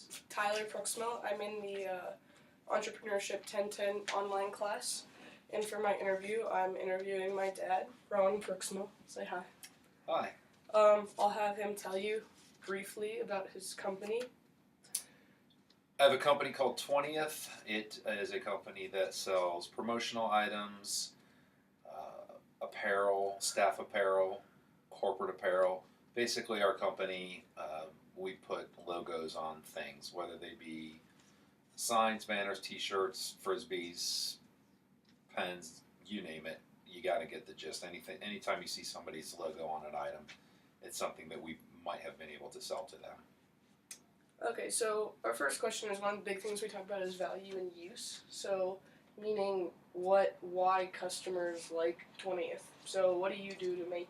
is Tyler Proximo. I'm in the Entrepreneurship 1010 online class. And for my interview, I'm interviewing my dad, Ron Proximo. Say hi. Hi. I'll have him tell you briefly about his company. I have a company called 20th. It is a company that sells promotional items, apparel, staff apparel, corporate apparel. Basically, our company, we put logos on things, whether they be signs, banners, t-shirts, frisbees, pens, you name it. You got to get the gist. Anytime you see somebody's logo on an item, it's something that we might have been able to sell to them. Okay, so our first question is one of the big things we talk about is value and use. So, meaning why customers like 20th. So, what do you do to make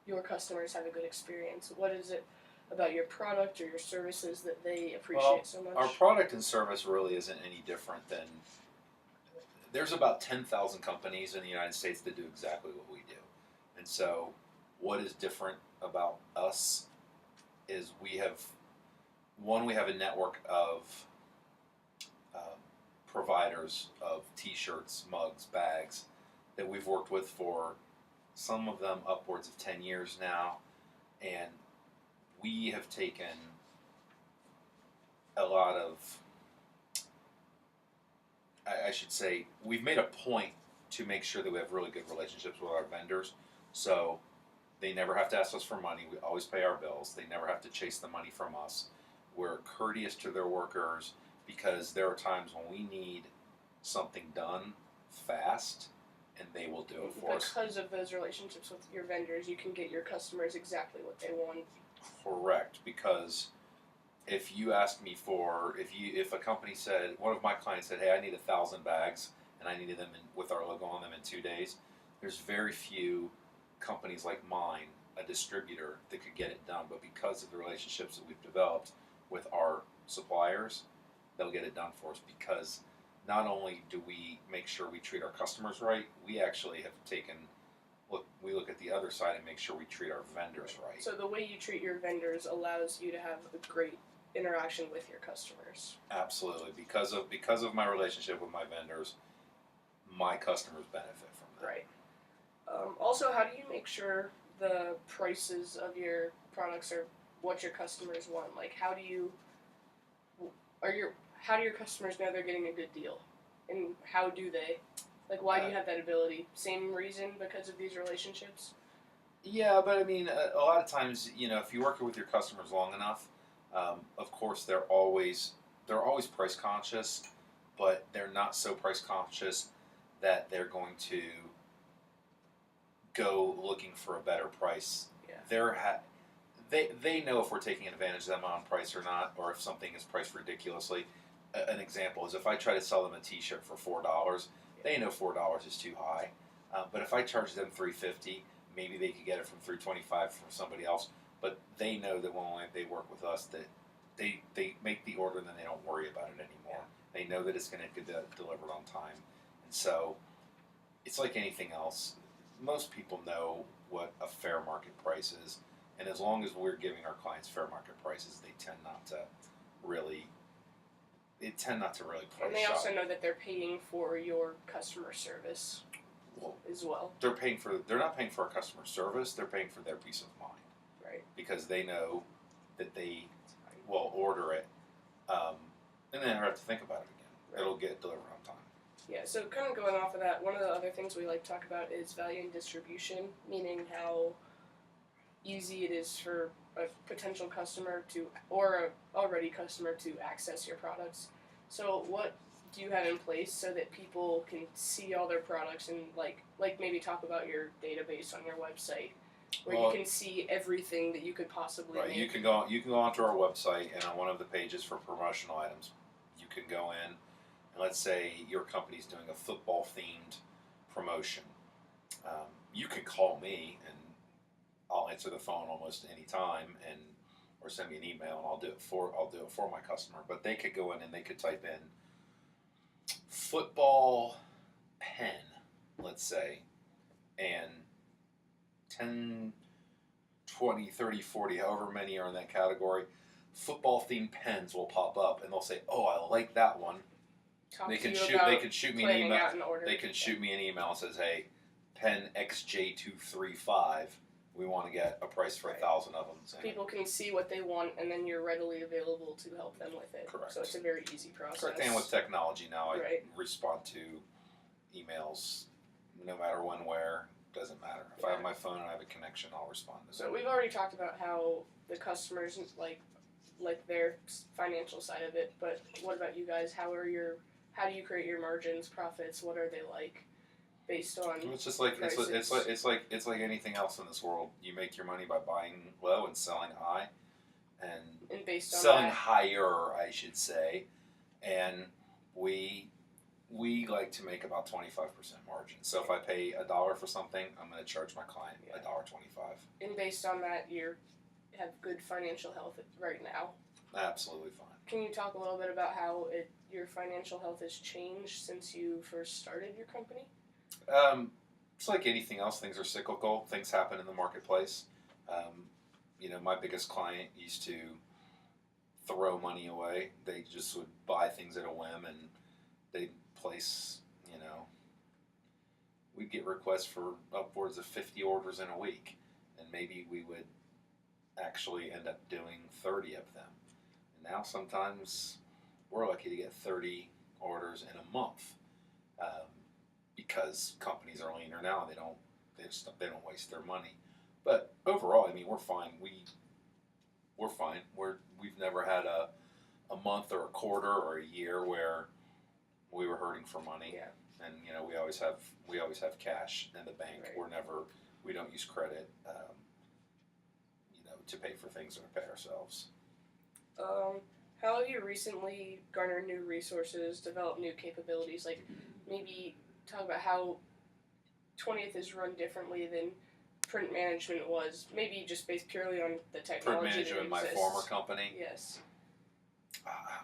your customers have a good experience? What is it about your product or your services that they appreciate so much? Our product and service really isn't any different than. There's about 10,000 companies in the United States that do exactly what we do. And so, what is different about us is we have a network of providers of t-shirts, mugs, bags that we've worked with for some of them upwards of 10 years now. And we have taken a lot of, I should say, we've made a point to make sure that we have really good relationships with our vendors. So they never have to ask us for money. We always pay our bills. They never have to chase the money from us. We're courteous to their workers because there are times when we need something done fast and they will do it for us. Because of those relationships with your vendors, you can get your customers exactly what they want. Correct, because if you ask me if a company said, one of my clients said, hey, I need 1,000 bags and I needed them with our logo on them in 2 days, there's very few companies like mine, a distributor, that could get it done. But because of the relationships that we've developed with our suppliers, they'll get it done for us, because not only do we make sure we treat our customers right, we actually have we look at the other side and make sure we treat our vendors right. So the way you treat your vendors allows you to have a great interaction with your customers. Absolutely. Because of my relationship with my vendors, my customers benefit from that. Right. Also, how do you make sure the prices of your products are what your customers want? Like, how do your customers know they're getting a good deal? And how do they? Like, why do you have that ability? Same reason, because of these relationships? Yeah, but I mean, a lot of times, if you work with your customers long enough, of course they're always price conscious, but they're not so price conscious that they're going to go looking for a better price. Yeah. They know if we're taking advantage of them on price or not, or if something is priced ridiculously. An example is if I try to sell them a T-shirt for $4, they know $4 is too high. But if I charge them $3.50, maybe they could get it from $3.25 from somebody else. But they know that when they work with us, that they make the order and then they don't worry about it anymore. They know that it's going to get delivered on time. And so it's like anything else. Most people know what a fair market price is. And as long as we're giving our clients fair market prices, they tend not to really price And they also shop. know that they're paying for your customer service as well. They're not paying for our customer service, they're paying for their peace of mind. Right. Because they know that they will order it, and they never have to think about it again. Right. It'll get delivered on time. Yeah, so kind of going off of that, one of the other things we like to talk about is value and distribution, meaning how easy it is for a potential customer or a already customer to access your products. So what do you have in place so that people can see all their products and like maybe talk about your database on your website, where you can see everything that you could possibly make? You can go onto our website, and on one of the pages for promotional items, you can go in, and let's say your company's doing a football themed promotion. You can call me and I'll answer the phone almost any time, or send me an email, and I'll do it for my customer. But they could go in and they could type in football pen, let's say, and 10, 20, 30, 40, however many are in that category, football themed pens will pop up, and they'll say, "Oh, I like that one." Talk They to can you shoot. about They can shoot me an planning email. out an order. They can shoot me an email and says, "Hey, pen XJ235. We want to get a price for 1,000 of them." So, people can see what they want, and then you're readily available to help them with it. Correct. So it's a very easy process. correct. And with technology now, I Right. respond to emails no matter when, where. Doesn't matter. If I have my phone and I have a connection, I'll respond to So them. we've already talked about how the customers like their financial side of it, but what about you guys? How do you create your margins, profits? What are they like, based on? It's just like it's like anything else in this world. You make your money by buying low and selling high, and based on selling that, higher, I should say. And we like to make about 25% margin. So if I pay $1 for something, I'm going to charge my client $1.25. and based on that, you have good financial health right now. Absolutely fine. Can you talk a little bit about how your financial health has changed since you first started your company? It's like anything else. Things are cyclical. Things happen in the marketplace. My biggest client used to throw money away. They just would buy things at a whim, and they'd place, we'd get requests for upwards of 50 orders in a week, and maybe we would actually end up doing 30 of them. And now sometimes we're lucky to get 30 orders in a month, because companies are leaner now. They don't waste their money. But overall, we're fine. We're fine. We've never had a month or a quarter or a year where we were hurting for money. Yeah. And we always have cash in the bank. Right. We don't use credit, to pay for things or to pay ourselves. How have you recently garnered new resources, developed new capabilities? Like, maybe talk about how 20th is run differently than print management was. Maybe just based purely on the technology. Print management, my former company. Yes.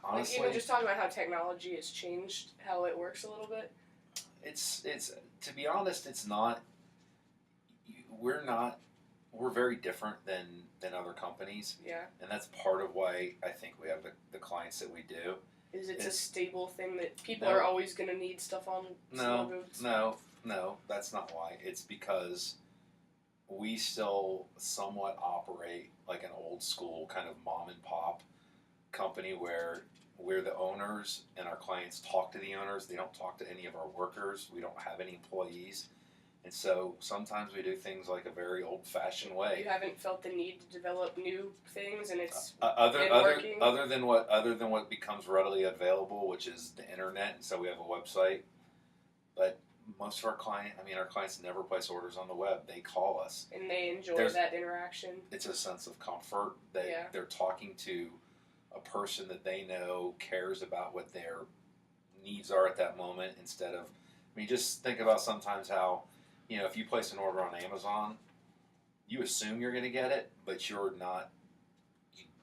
Honestly, even just talking about how technology has changed how it works a little bit. It's to be honest, it's not. We're very different than other companies. Yeah. And that's part of why I think we have the clients that we do. It's a stable thing that people are always going to need stuff on. No, that's not why. It's because we still somewhat operate like an old school kind of mom and pop company where we're the owners and our clients talk to the owners. They don't talk to any of our workers. We don't have any employees. And so sometimes we do things like a very old-fashioned way. You haven't felt the need to develop new things, and it's working? Other than what becomes readily available, which is the internet, and so we have a website. But most of our clients never place orders on the web. They call us, and they enjoy that interaction. It's a sense of comfort that they're talking to a person that they know cares about what their needs are at that moment. Instead of, just think about sometimes how, if you place an order on Amazon, you assume you're going to get it, but you're not.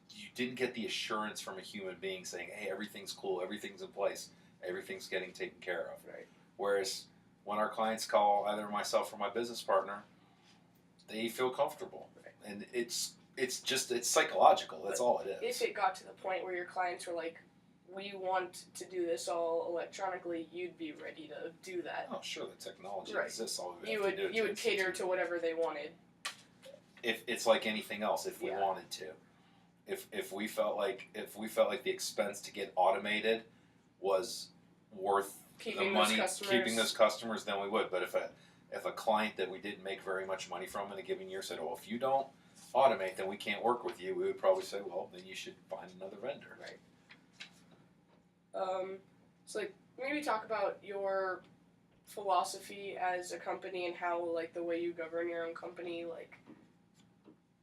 You didn't get the assurance from a human being saying, "Hey, everything's cool, everything's in place, everything's getting taken care of." Right. Whereas when our clients call either myself or my business partner, they feel comfortable, and it's psychological. That's all it is. If it got to the point where your clients were like, "We want to do this all electronically," you'd be ready to do that. Oh, sure, the technology exists. All you would cater to whatever they wanted. If it's like anything else, if we wanted to, if we felt like the expense to get automated was worth the money, keeping those customers, then we would. But if a client that we didn't make very much money from in a given year said, "Well, if you don't automate, then we can't work with you," we would probably say, "Well, then you should find another vendor." Right. So maybe talk about your philosophy as a company and how the way you govern your own company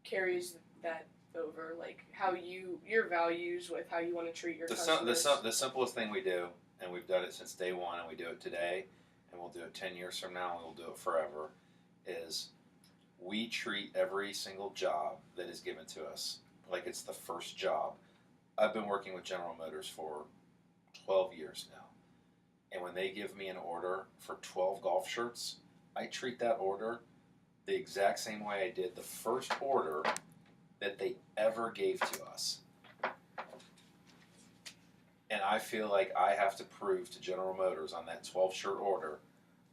carries that over, how your values with how you want to treat your customers. The simplest thing we do, and we've done it since day one, and we do it today, and we'll do it 10 years from now, and we'll do it forever, is we treat every single job that is given to us like it's the first job. I've been working with General Motors for 12 years now. And when they give me an order for 12 golf shirts, I treat that order the exact same way I did the first order that they ever gave to us. And I feel like I have to prove to General Motors on that 12 shirt order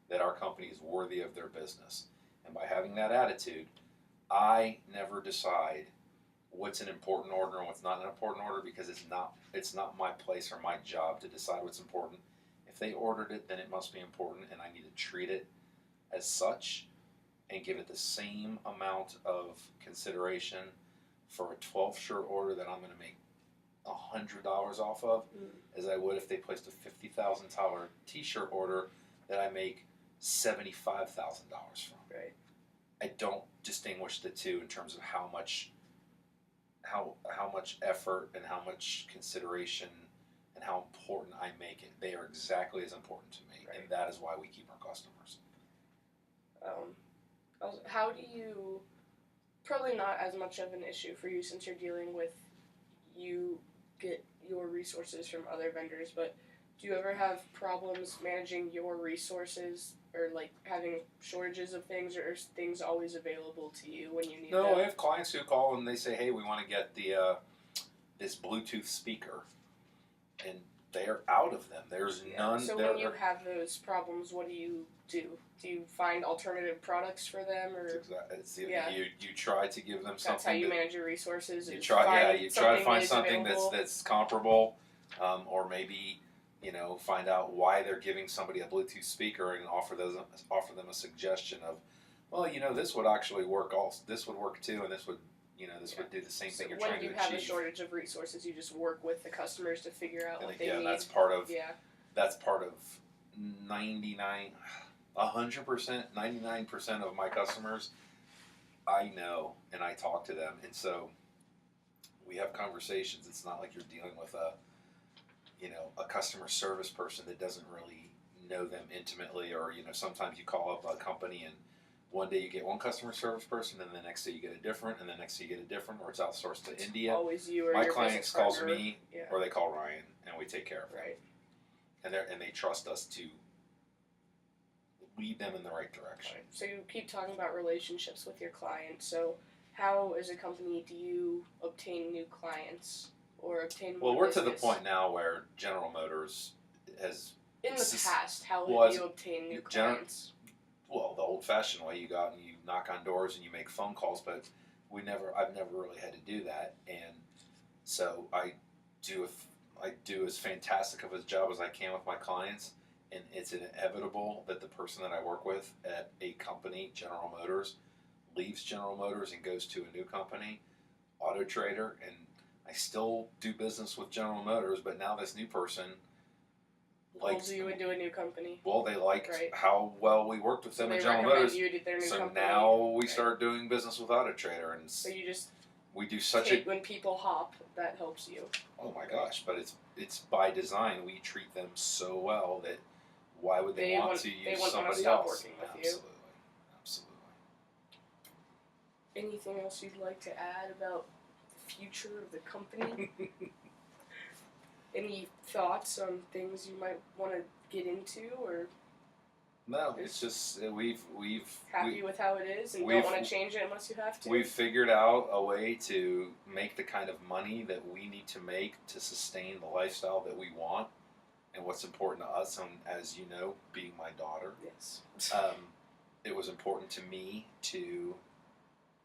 that our company is worthy of their business. And by having that attitude, I never decide what's an important order and what's not an important order, because it's not my place or my job to decide what's important. If they ordered it, then it must be important, and I need to treat it as such and give it the same amount of consideration for a 12 shirt order that I'm going to make $100 off of as I would if they placed a $50,000 t-shirt order that I make $75,000 from. Right. I don't distinguish the two in terms of how much effort and how much consideration and how important I make it. They are exactly as important to me, Right. and that is why we keep our customers. How do you, probably not as much of an issue for you since you're dealing with, you get your resources from other vendors, but do you ever have problems managing your resources, or like having shortages of things, or are things always available to you when you need them? No, I have clients who call and they say, hey, we want to get the this Bluetooth speaker, and they're out of them. There's none. So when you have those problems, what do you do? Do you find alternative products for them, or you try to give them something. That's how you manage your resources. You try to find something available. that's comparable, or maybe find out why they're giving somebody a Bluetooth speaker and offer them a suggestion of, well, this would actually work. This would work too, and this would would do the same thing you're trying to achieve. When you have a shortage of resources, you just work with the customers to figure out what they need. That's part of 100%, 99% of my customers. I know, and I talk to them, and so we have conversations. It's not like you're dealing with a customer service person that doesn't really know them intimately, or sometimes you call up a company and one day you get one customer service person, and the next day you get a different, and the next day you get a different, or it's outsourced to India. Always you or my your clients business calls partner. me, or they call Ryan, and we take care of them. Right. And they trust us to lead them in the right direction. Right. So you keep talking about relationships with your clients. So how, as a company, do you obtain new clients or obtain more Well, we're business? to the point now where General Motors has... In the past, how have you obtained new clients? Well, the old-fashioned way, you go out and you knock on doors and you make phone calls, but I've never really had to do that, and so I do as fantastic of a job as I can with my clients, and it's inevitable that the person that I work with at a company, General Motors, leaves General Motors and goes to a new company, Auto Trader, and I still do business with General Motors, but now this new person Pulls you into a new company. Well, they liked right. how well we worked with them at General Motors. You to their new so company. now we start doing business with Auto Trader, and so you just we do such when people hop, that helps you. Oh my gosh! But it's by design. We treat them so well that why would they want to use somebody stop else? Working with Absolutely. Anything else you'd like to add about the future of the company? Any thoughts on things you might want to get into, or? No, it's just we've happy with how it is, and don't want to change it unless you have to. We've figured out a way to make the kind of money that we need to make to sustain the lifestyle that we want, and what's important to us. And as you know, being my daughter, yes, it was important to me to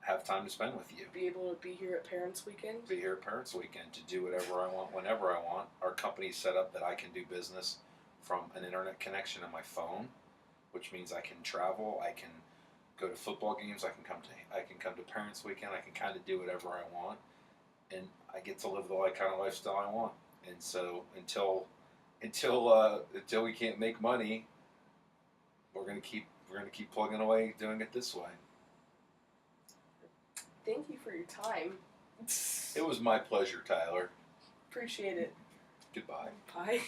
have time to spend with you. Be able to be here at Parents Weekend. Be here at Parents Weekend to do whatever I want, whenever I want. Our company's set up that I can do business from an internet connection on my phone, which means I can travel, I can go to football games, I can come to Parents Weekend, I can kind of do whatever I want, and I get to live the kind of lifestyle I want. And so until we can't make money, we're gonna keep plugging away doing it this way. Thank you for your time. It was my pleasure, Tyler. Appreciate it. Goodbye. Bye.